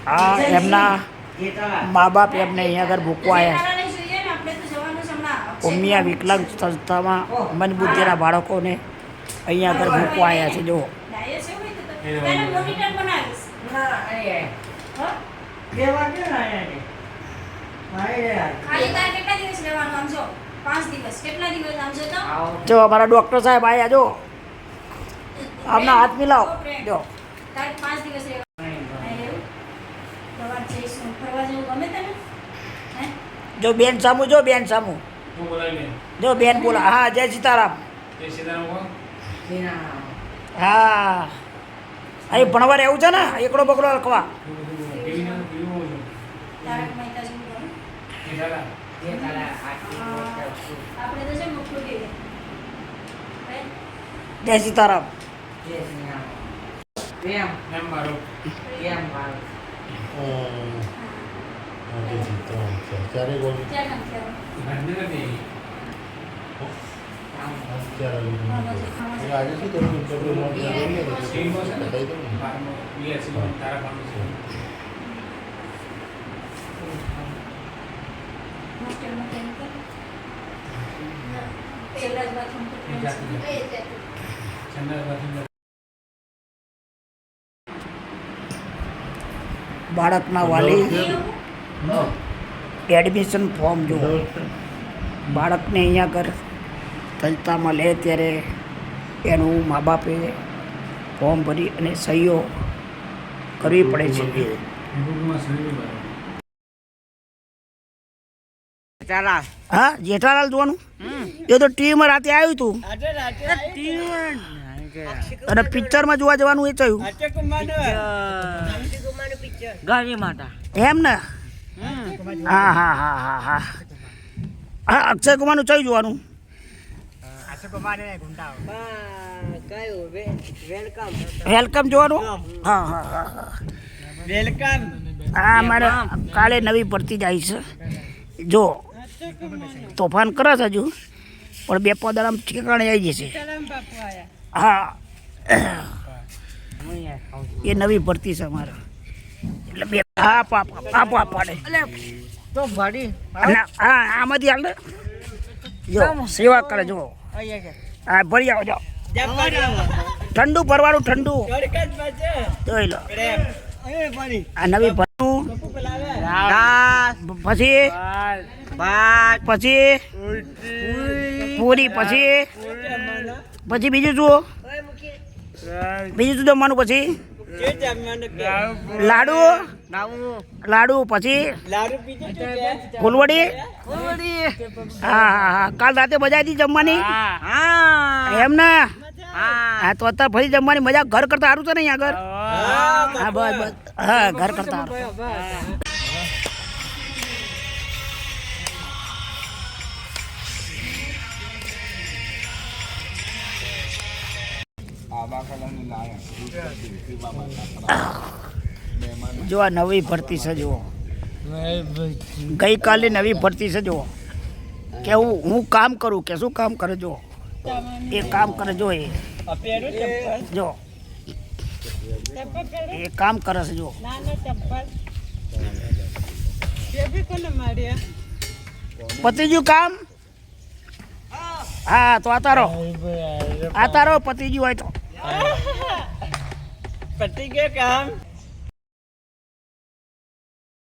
આ એમના મા બાપ એમને અહીંયા આગળ મૂકવા આવ્યા છે ઉમિયા વિકલાંગ સંસ્થામાં મંદબુદ્ધિના બાળકોને અહીંયા આગળ મૂકવા આવ્યા છે. જો જો અમારા ડોક્ટર સાહેબ આવ્યા. જો આપના હાથ મિલાવો. જો જો બેન સામુ, જો બેન સામુ, જો બેન બોલા. હા, જય સીતારામ. હા, અહીં ભણવા રહેવું છે ને, એકડો બકડો લખવા. જય સીતારામ. બાળકના વાલી એડમિશન ફોર્મ જો બાળકને અહીંયા આગળ સંસ્થામાં લે ત્યારે એનું મા બાપે ફોર્મ ભરી અને સહીઓ કરવી પડે છે. હા, જેઠાલાલ જોવાનું. એ તો ટીવીમાં રાતે આવ્યું હતું અને પિક્ચરમાં જોવા જવાનું એ થયું એમ ને. હા હા હા હા હા હા, અક્ષય કુમારનું ચઈ જોવાનું. વેલકમ જોવાનું. હા હા હા હા વેલકમ. હા, મારે કાલે નવી ભરતી જાય છે. જો તોફાન કરે છે હજુ, પણ બે પદારામ ઠેકાણે આવી જશે. હા, એ નવી ભરતી છે અમારે એટલે બે આપવા પડે તો ભાડી. હા, આમાંથી હાલ જો સેવા કરે. જો હા, ભરી આવો. જાઓ, ઠંડુ ભરવાનું. ઠંડુ જોઈ લો. આ નવી ભરતું પછી પૂરી પછી બીજું જુઓ. બીજું શું જમવાનું? પછી લાડુ પછી ફૂલવડી. હા હા હા, કાલ રાતે મજા આવી જમવાની એમ ને. હા, તો અત્યારે ફરી જમવાની મજા ઘર કરતા સારું છે ને અહીંયા આગળ. હા બસ બસ. હા, ઘર કરતા સારું. જો આ નવી ભરતી છે. જુઓ, ગઈકાલે નવી ભરતી છે. જુઓ કે હું કામ કરું કે શું કામ કરે. જો એ કામ કરે. જો જો એ કામ કરે છે. જો પતિજુ કામ. હા, તો આતારો પતિજુ હોય તો પતિ કે કામ.